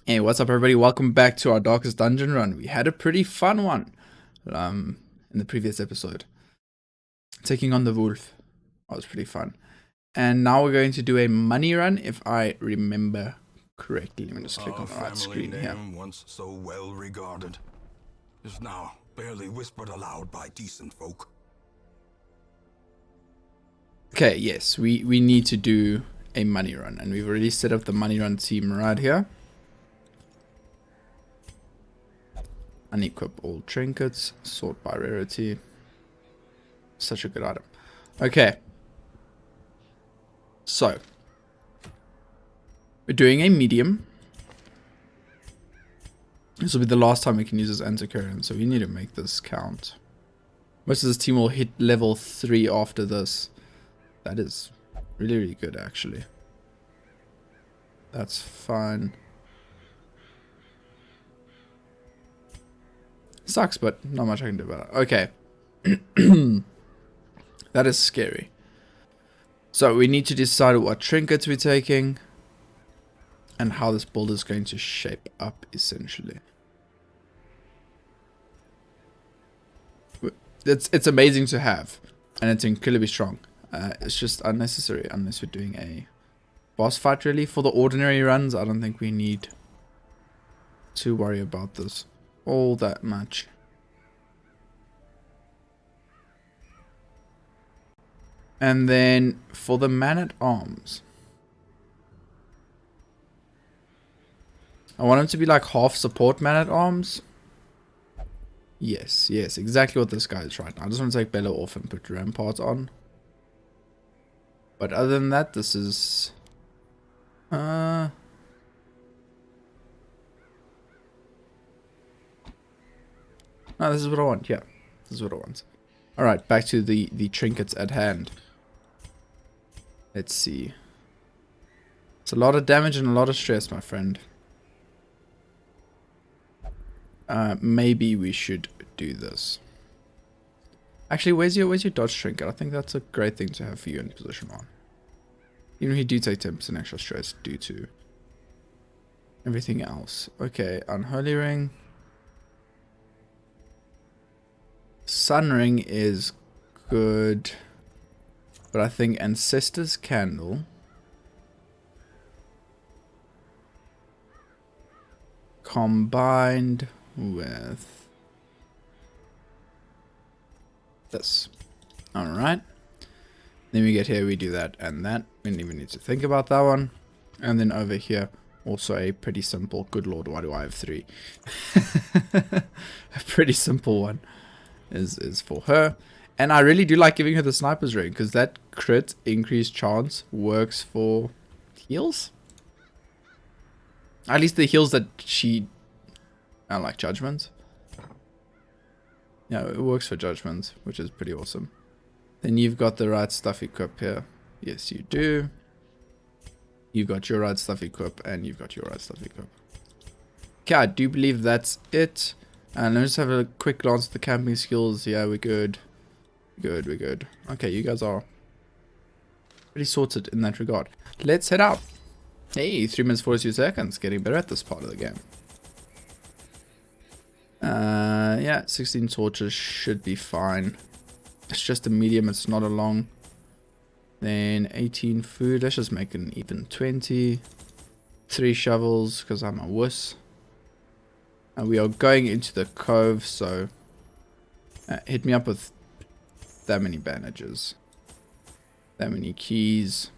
Hey, what's up everybody? Welcome back to our Darkest Dungeon run. We had a pretty fun one in the previous episode. Taking on the wolf. That was pretty fun. And now we're going to do a money run, if I remember correctly. Let me just click on the right screen here. Once so well regarded, is now barely whispered aloud by decent folk. Okay, yes, we need to do a money run. And we've already set up the money run team right here. Unequip all trinkets, sort by rarity. Such a good item. Okay. So. We're doing a medium. This will be the last time we can use this antiquarian, so we need to make this count. Most of this team will hit level 3 after this. That is really, really good, actually. That's fine. Sucks, but not much I can do about it. Okay. That is scary. So we need to decide what trinkets we're taking and how this build is going to shape up, essentially. It's amazing to have, and it's incredibly strong. It's just unnecessary unless we're doing a boss fight, really. For the ordinary runs, I don't think we need to worry about this all that much. And then for the man-at-arms, I want him to be like half support man-at-arms. Yes, exactly what this guy is right now. I just want to take Bella off and put Rampart on. But other than that, this is no, this is what I want. Yeah, this is what I want. Alright, back to the trinkets at hand. Let's see. It's a lot of damage and a lot of stress, my friend. Maybe we should do this. Actually, where's your dodge trinket? I think that's a great thing to have for you in position on. Even if you do take 10% extra stress due to everything else. Okay, Unholy Ring. Sun Ring is good. But I think Ancestor's Candle combined with this. Alright. Then we get here, we do that and that. We don't even need to think about that one. And then over here, also a pretty simple, good lord, why do I have 3? A pretty simple one is for her. And I really do like giving her the sniper's ring, because that crit increased chance works for heals. At least the heals that she... I like judgment. Yeah, it works for judgment, which is pretty awesome. Then you've got the right stuff equip here. Yes, you do. You've got your right stuff equip, and you've got your right stuff equip. Okay, I do believe that's it. And let's have a quick glance at the camping skills. Yeah, we're good. We're good. Okay, you guys are pretty sorted in that regard. Let's head out. Hey, 3 minutes 42 seconds. Getting better at this part of the game. Yeah, 16 torches should be fine. It's just a medium, it's not a long. Then 18 food. Let's just make an even 20. 3 shovels, because I'm a wuss. And we are going into the cove, so hit me up with that many bandages, that many keys.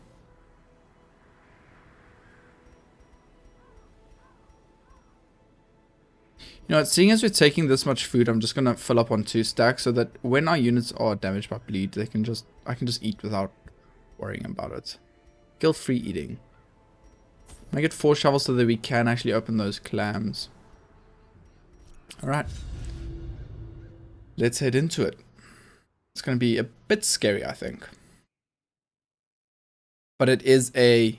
You know what, seeing as we're taking this much food, I'm just gonna fill up on 2 stacks so that when our units are damaged by bleed, I can just eat without worrying about it. Guilt-free eating. Make it 4 shovels so that we can actually open those clams. Alright. Let's head into it. It's going to be a bit scary, I think. But it is a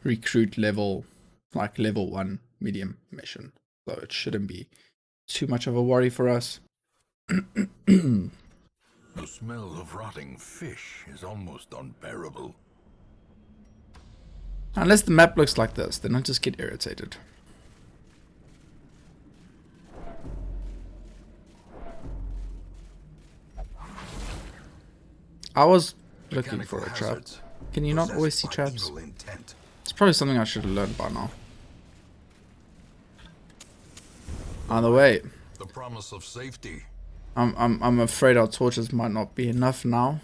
recruit level, like level 1 medium mission. So it shouldn't be too much of a worry for us. The smell of rotting fish is almost unbearable. Unless the map looks like this, then I just get irritated. I was looking for a trap. Can you not always see traps? It's probably something I should have learned by now. Either way, The promise of safety. I'm afraid our torches might not be enough now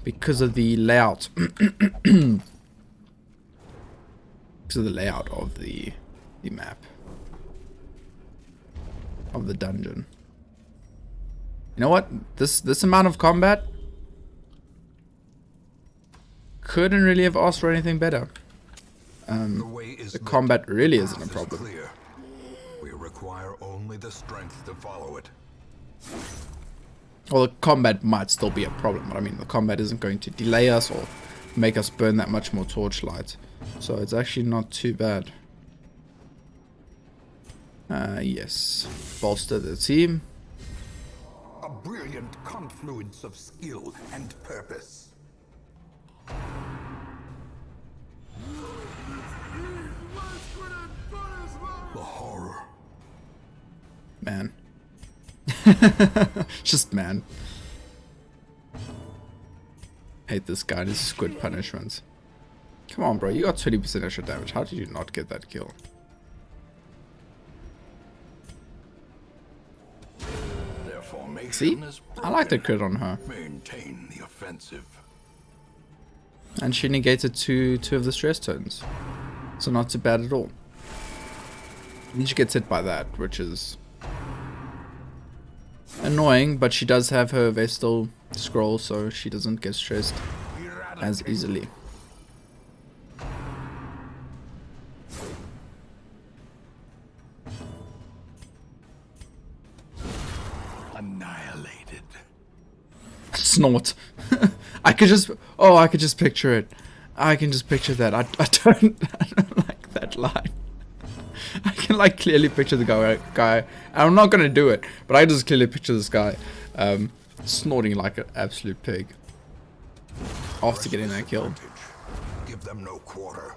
because of the layout. Because of the layout of the map of the dungeon. You know what? This amount of combat couldn't really have asked for anything better. The combat really isn't a problem. We require only the strength to follow it. Well, the combat might still be a problem, but I mean, the combat isn't going to delay us or make us burn that much more torchlight. So it's actually not too bad. Yes. Bolster the team. A brilliant confluence of skill and purpose. The horror. Man. Just man. Hate this guy and his squid punishments. Come on, bro. You got 20% extra damage. How did you not get that kill? Their formation See? is I like the broken. crit on her. Maintain the offensive. And she negated two of the stress turns. So not too bad at all. And she gets hit by that, which is annoying, but she does have her Vestal scroll, so she doesn't get stressed as easily. Annihilated. Snort. I could just picture it. I can just picture that. I don't like that line. I can like clearly picture the guy. I'm not gonna do it, but I just clearly picture this guy snorting like an absolute pig after getting that kill. Give them no quarter.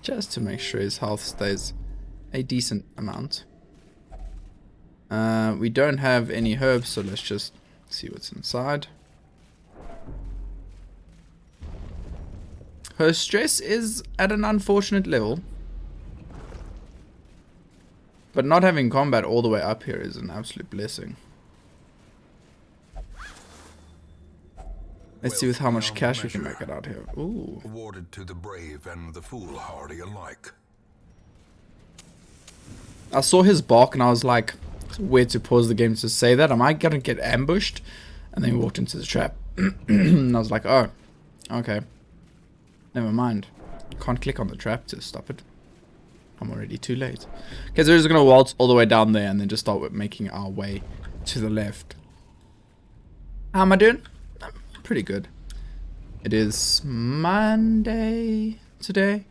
Just to make sure his health stays a decent amount. We don't have any herbs, so let's just see what's inside. Her stress is at an unfortunate level. But not having combat all the way up here is an absolute blessing. Let's see with how much cash we can make it out here. Ooh. Awarded to the brave and the foolhardy alike. I saw his bark and I was like, where to pause the game to say that? Am I gonna get ambushed? And then he walked into the trap. And I was like, oh, okay. Never mind. Can't click on the trap to stop it. I'm already too late. Okay, so we're just gonna waltz all the way down there and then just start with making our way to the left. How am I doing? Pretty good. It is Monday today.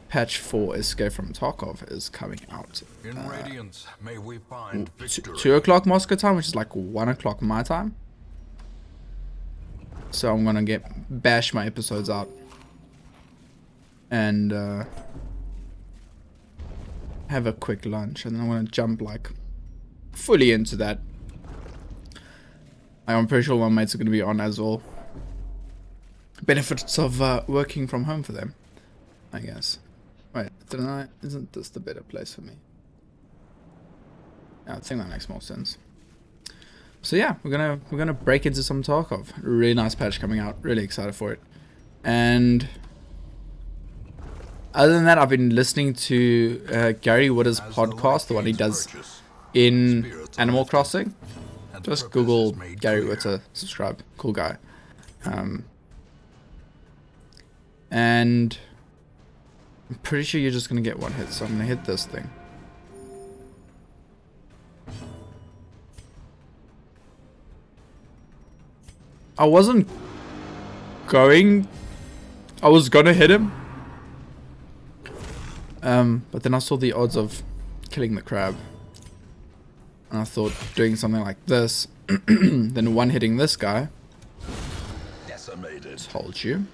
Patch 4 Escape from Tarkov is coming out. In Radiance, may we find victory. 2 o'clock Moscow time, which is like 1 o'clock my time. So I'm gonna bash my episodes out. And have a quick lunch. And then I'm gonna jump like fully into that. I'm pretty sure my mates are gonna be on as well. Benefits of working from home for them, I guess. Wait, isn't this the better place for me? Yeah, I think that makes more sense. So yeah, we're gonna break into some Tarkov. Really nice patch coming out. Really excited for it. And other than that, I've been listening to Gary Wooder's podcast, the one he does in Animal Crossing. Just Google Gary Witter, subscribe. Cool guy. And I'm pretty sure you're just gonna get one hit, so I'm gonna hit this thing. I was gonna hit him. But then I saw the odds of killing the crab. And I thought doing something like this, then one hitting this guy, made it. Told you.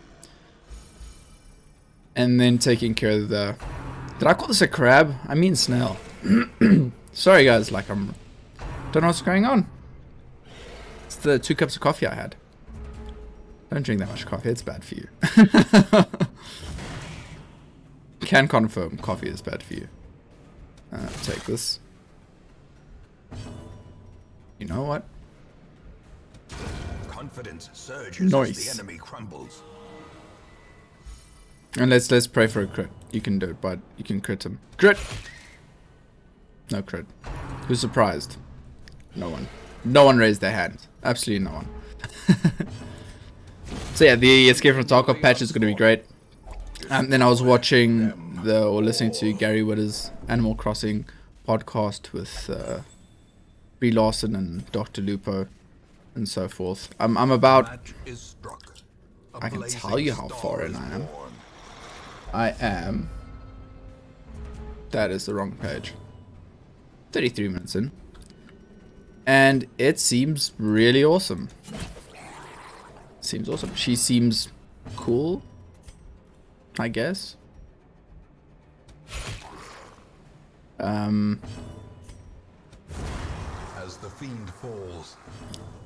And then taking care of the... Did I call this a crab? I mean snail. Sorry guys, like don't know what's going on. It's the 2 cups of coffee I had. Don't drink that much coffee, it's bad for you. Can confirm coffee is bad for you. Take this. You know what? Confidence surges as the enemy crumbles. And let's pray for a crit. You can do it, but you can crit him. Crit! No crit. Who's surprised? No one. No one raised their hand. Absolutely no one. So yeah, the Escape from Tarkov patch is going to be great. And then I was watching or listening to Gary Witter's Animal Crossing podcast with Brie Larson and Dr. Lupo and so forth. I'm about... I can tell you how far in I am. I am... That is the wrong page. 33 minutes in. And it seems really awesome. Seems awesome. She seems cool, I guess. As the fiend falls,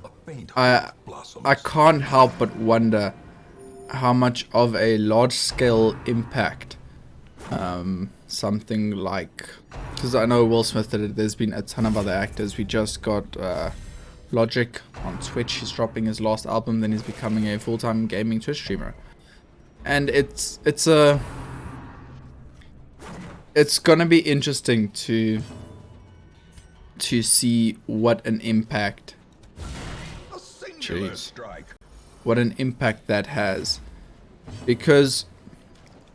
a faint hope blossoms. I can't help but wonder how much of a large-scale impact something like, because I know Will Smith did it, there's been a ton of other actors. We just got Logic on Twitch. He's dropping his last album, then he's becoming a full-time gaming Twitch streamer, and it's gonna be interesting to see what an impact what an impact that has, because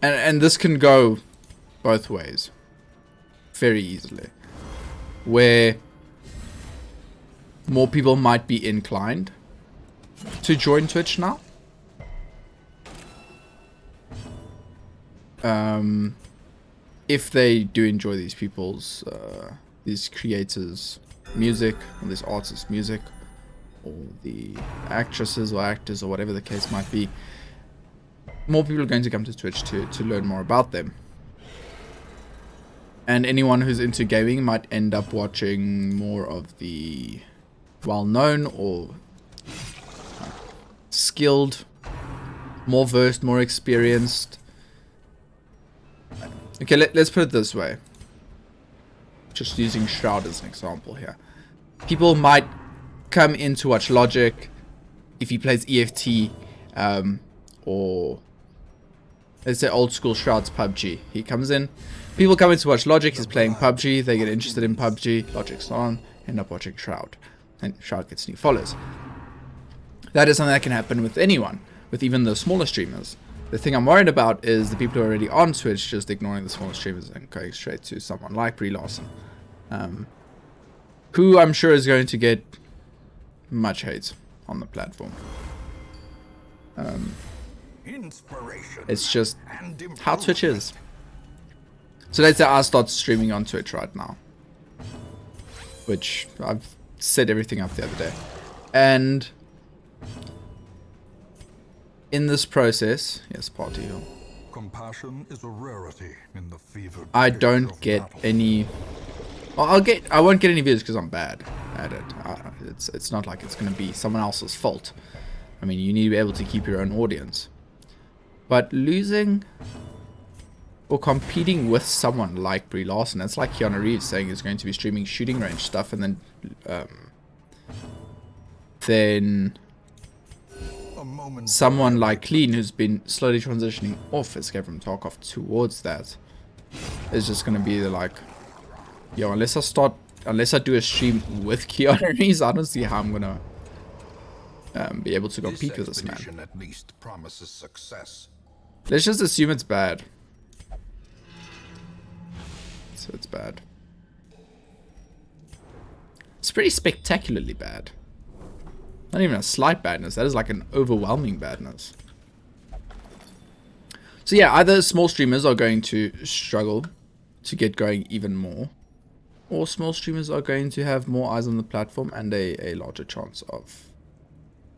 and this can go both ways very easily, where more people might be inclined to join Twitch now, if they do enjoy these people's these creators' music, or these artists' music, or the actresses or actors or whatever the case might be. More people are going to come to Twitch to learn more about them. And anyone who's into gaming might end up watching more of the well-known or skilled, more versed, more experienced. Okay, let's put it this way. Just using Shroud as an example here. People might come in to watch Logic if he plays EFT, or let's say old school Shroud's PUBG. He comes in, people come in to watch Logic, he's playing PUBG, they get interested in PUBG, Logic's on, end up watching Shroud, and Shroud gets new follows. That is something that can happen with anyone, with even the smaller streamers. The thing I'm worried about is the people who are already on Twitch just ignoring the smaller streamers and going straight to someone like Brie Larson, who I'm sure is going to get much hate on the platform. It's just how Twitch is. So let's say I start streaming on Twitch right now, which I've set everything up the other day, and in this process, yes, party hill, compassion is a rarity in the fevered I don't get any. Well, I won't get any views because I'm bad at it. It's not like it's going to be someone else's fault. I mean, you need to be able to keep your own audience. But losing or competing with someone like Brie Larson, it's like Keanu Reeves saying he's going to be streaming shooting range stuff, and then someone like Clean, who's been slowly transitioning off Escape from Tarkov towards that, is just going to be like, yo, unless I do a stream with Keanu Reeves, I don't see how I'm gonna be able to compete with this man. At least promises success. Let's just assume it's bad. So it's bad. It's pretty spectacularly bad. Not even a slight badness. That is like an overwhelming badness. So yeah, either small streamers are going to struggle to get going even more, or small streamers are going to have more eyes on the platform and a larger chance of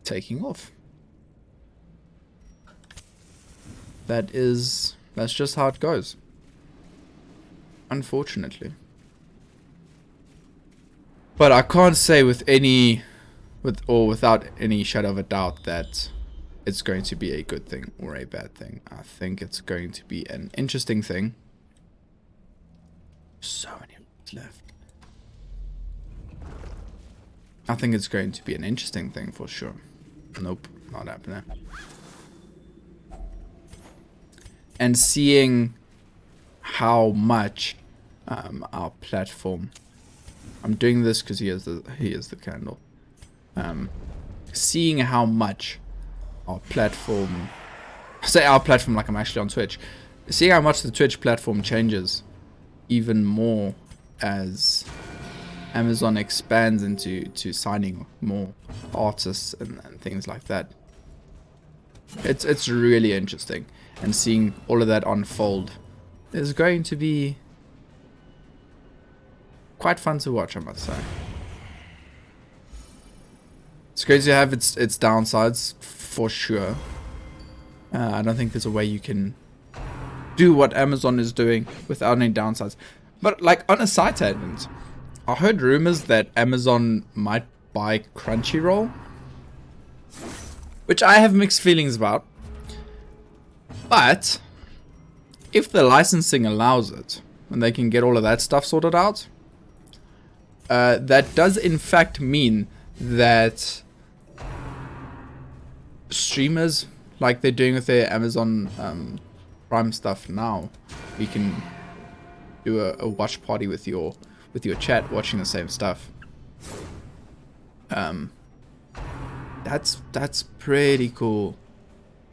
taking off. that's just how it goes. Unfortunately. But I can't say without any shadow of a doubt that it's going to be a good thing or a bad thing. I think it's going to be an interesting thing. So many left. I think it's going to be an interesting thing for sure. Nope, not happening. And seeing how much our platform, I'm doing this because he is the candle. Seeing how much our platform, I say our platform like I'm actually on Twitch, seeing how much the Twitch platform changes even more as Amazon expands into signing more artists and things like that. It's really interesting, and seeing all of that unfold is going to be quite fun to watch, I must say. It's going to have its downsides for sure. I don't think there's a way you can do what Amazon is doing without any downsides. But like, on a side tangent, I heard rumors that Amazon might buy Crunchyroll, which I have mixed feelings about. But if the licensing allows it, and they can get all of that stuff sorted out, that does in fact mean that streamers, like they're doing with their Amazon Prime stuff now, you can do a watch party with your chat watching the same stuff. That's pretty cool.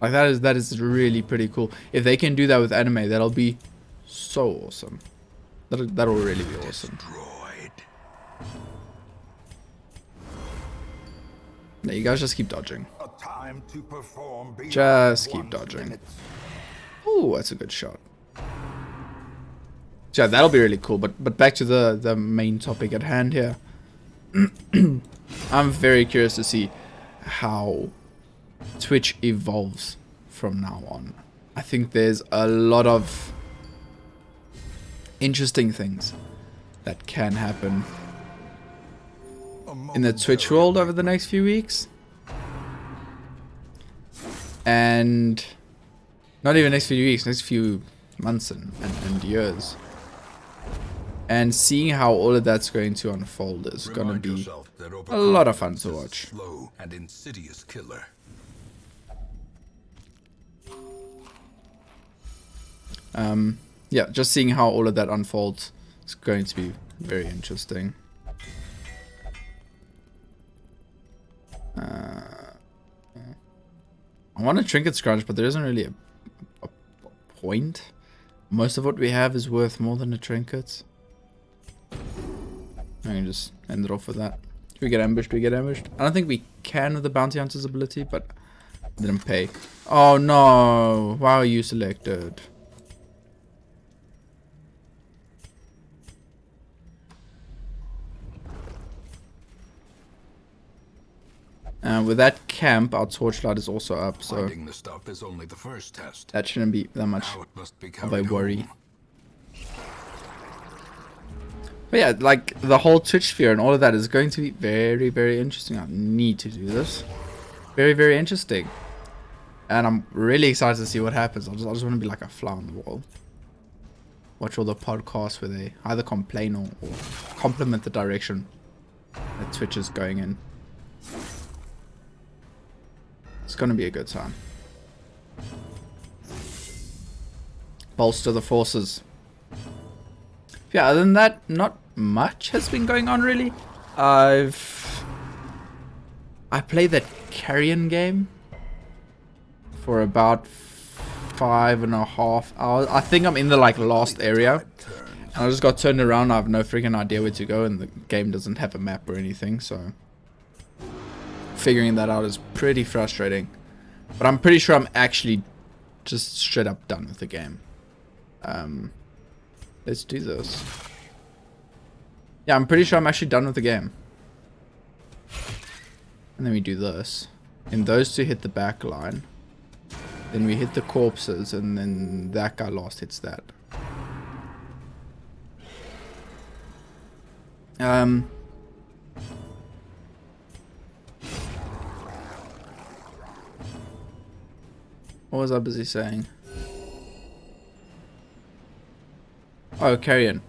Like that is really pretty cool. If they can do that with anime, that'll be so awesome. That'll really be awesome. No, you guys just keep dodging. Just keep dodging. Ooh, that's a good shot. So yeah, that'll be really cool. But back to the main topic at hand here. I'm very curious to see how Twitch evolves from now on. I think there's a lot of interesting things that can happen in the Twitch world over the next few weeks. And not even next few weeks, next few months and years. And seeing how all of that's going to unfold is going to be a lot of fun to watch. Slow and insidious killer. Yeah, just seeing how all of that unfolds is going to be very interesting. I want a trinket scrunch, but there isn't really a point. Most of what we have is worth more than a trinket. I can just end it off with that. Do we get ambushed? Do we get ambushed? I don't think we can with the bounty hunter's ability, but I didn't pay. Oh no! Why are you selected? With that camp, our torchlight is also up, so Finding the stuff is only the first test. that shouldn't be that much Now it must be of a carried worry. home. But yeah, like the whole Twitch sphere and all of that is going to be very, very interesting. I need to do this. Very, very interesting. And I'm really excited to see what happens. I just want to be like a fly on the wall. Watch all the podcasts where they either complain or compliment the direction that Twitch is going in. It's going to be a good time. Bolster the forces. Yeah, other than that, not much has been going on really. I played that Carrion game for about 5.5 hours. I think I'm in the like last area. And I just got turned around. I have no freaking idea where to go, and the game doesn't have a map or anything, so figuring that out is pretty frustrating. But I'm pretty sure I'm actually just straight up done with the game. Let's do this. Yeah, I'm pretty sure I'm actually done with the game. And then we do this. And those two hit the back line. Then we hit the corpses, and then that guy last hits that. What was I busy saying? Oh, Carrion.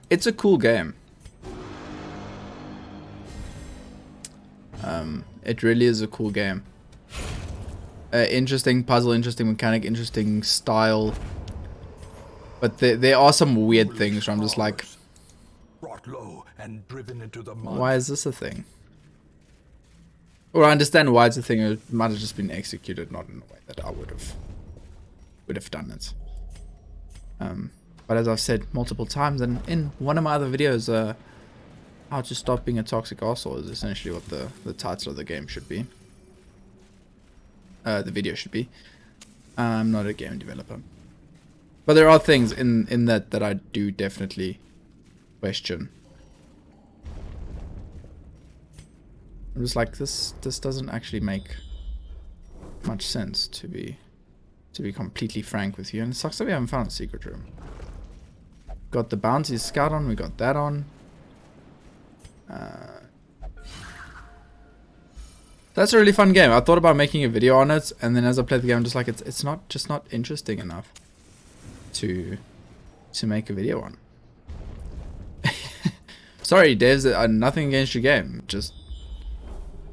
It's a cool game. It really is a cool game. Interesting puzzle, interesting mechanic, interesting style. But there are some weird things where I'm just like, Brought low and driven into the mud. why is this a thing? Or I understand why it's a thing. It might have just been executed not in a way that I would have done it. But as I've said multiple times, and in one of my other videos, how to stop being a toxic arsehole is essentially what the title of the game should be. The video should be. I'm not a game developer. But there are things in that I do definitely question. I'm just like, this doesn't actually make much sense, to be completely frank with you. And it sucks that we haven't found a secret room. Got the bounty scout on, we got that on. That's a really fun game. I thought about making a video on it, and then as I played the game, I'm just like, it's not interesting enough to make a video on. Sorry, devs, nothing against your game. Just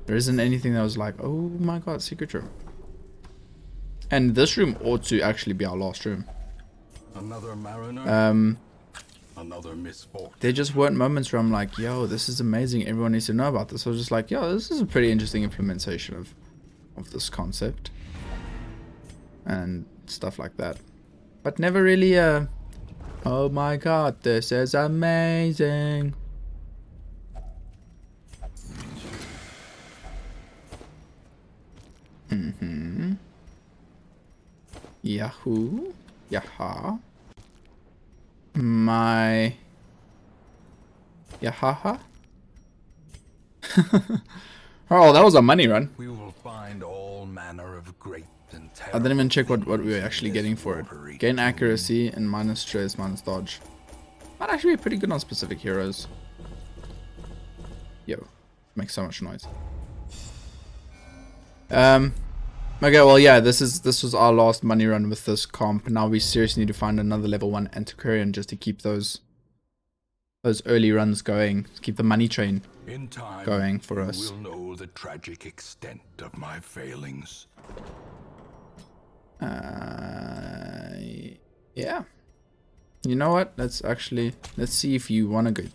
there isn't anything that was like, oh my god, secret room. And this room ought to actually be our last room. Another mariner. Another misfortune. There just weren't moments where I'm like, yo, this is amazing. Everyone needs to know about this. I was just like, yo, this is a pretty interesting implementation of this concept. And stuff like that. But never really, oh my god, this is amazing. Yahoo. Yaha. My. Yahaha. Oh, that was a money run. We will find all manner of great and I didn't even check what we were actually getting for it. Gain accuracy and minus stress, minus dodge. Might actually be pretty good on specific heroes. Yo, makes so much noise. Okay, well, yeah, this was our last money run with this comp. Now we seriously need to find another level 1 antiquarian just to keep those early runs going, to keep the money train in time going for us. You will know the tragic extent of my failings. Yeah. You know what? Let's see if you want to go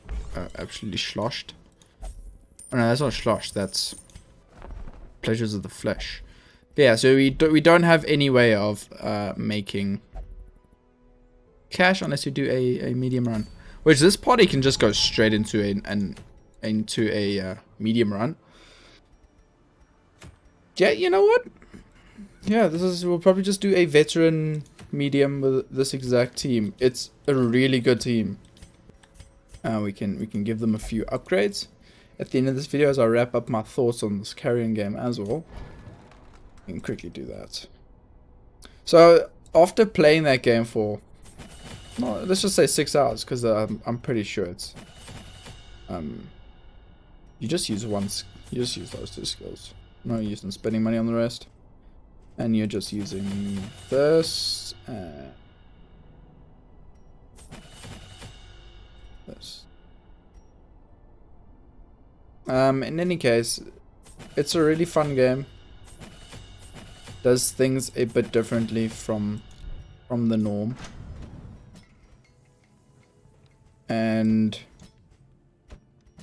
absolutely sloshed. Oh no, that's not sloshed. That's pleasures of the flesh. Yeah, so we don't have any way of making cash unless you do a medium run, which this party can just go straight into a medium run. Yeah, you know what? Yeah, we'll probably just do a veteran medium with this exact team. It's a really good team. We can give them a few upgrades at the end of this video as I wrap up my thoughts on this carrion game as well. I can quickly do that. So after playing that game for, no, let's just say 6 hours, because I'm pretty sure it's you just use those 2 skills. No use in spending money on the rest, and you're just using this and this. In any case, it's a really fun game. Does things a bit differently from the norm, and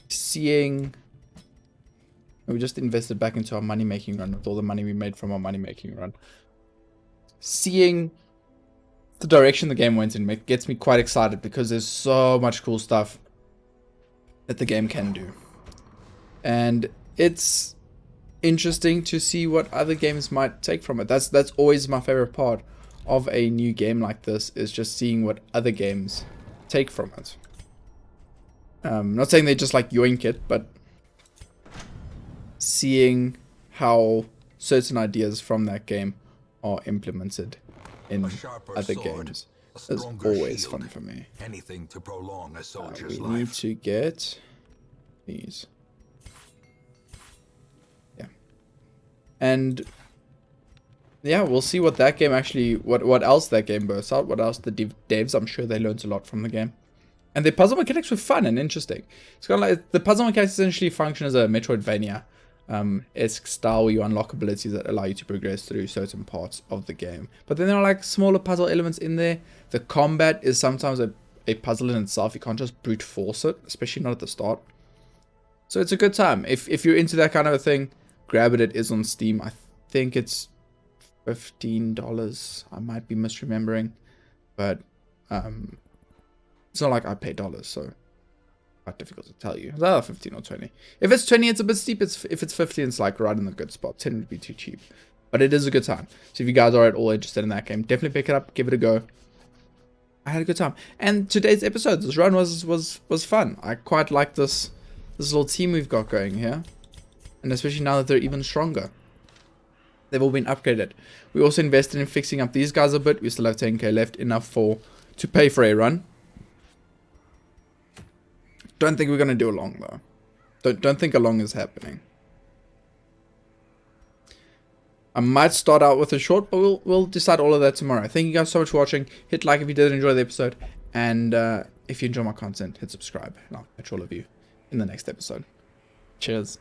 seeing we just invested back into our money making run with all the money we made from our money making run. Seeing the direction the game went in gets me quite excited because there's so much cool stuff that the game can do, and it's interesting to see what other games might take from it. That's always my favorite part of a new game like this, is just seeing what other games take from it. Not saying they just like yoink it, but seeing how certain ideas from that game are implemented in A sharper other sword, games. a It's stronger always shield. fun for me. Anything to prolong a soldier's We need life. to get these. Yeah. And yeah, we'll see what that game actually, what else that game bursts out, what else the devs, I'm sure they learned a lot from the game. And the puzzle mechanics were fun and interesting. It's kind of like, the puzzle mechanics essentially function as a Metroidvania esque style where you unlock abilities that allow you to progress through certain parts of the game. But then there are like smaller puzzle elements in there. The combat is sometimes a puzzle in itself. You can't just brute force it, especially not at the start. So it's a good time. If you're into that kind of a thing, grab it. It is on Steam. I think it's $15. I might be misremembering, but it's not like I pay dollars, so quite difficult to tell you. It's either 15 or 20. If it's 20, it's a bit steep. If it's 15, it's like right in the good spot. 10 would be too cheap, but it is a good time. So if you guys are at all interested in that game, definitely pick it up, give it a go. I had a good time, and today's episode, this run was fun. I quite like this little team we've got going here, and especially now that they're even stronger. They've all been upgraded. We also invested in fixing up these guys a bit. We still have 10k left, enough to pay for a run. Don't think we're gonna do a long though. Don't think a long is happening. I might start out with a short, but we'll decide all of that tomorrow. Thank you guys so much for watching. Hit like if you did enjoy the episode, and if you enjoy my content, hit subscribe. And I'll catch all of you in the next episode. Cheers.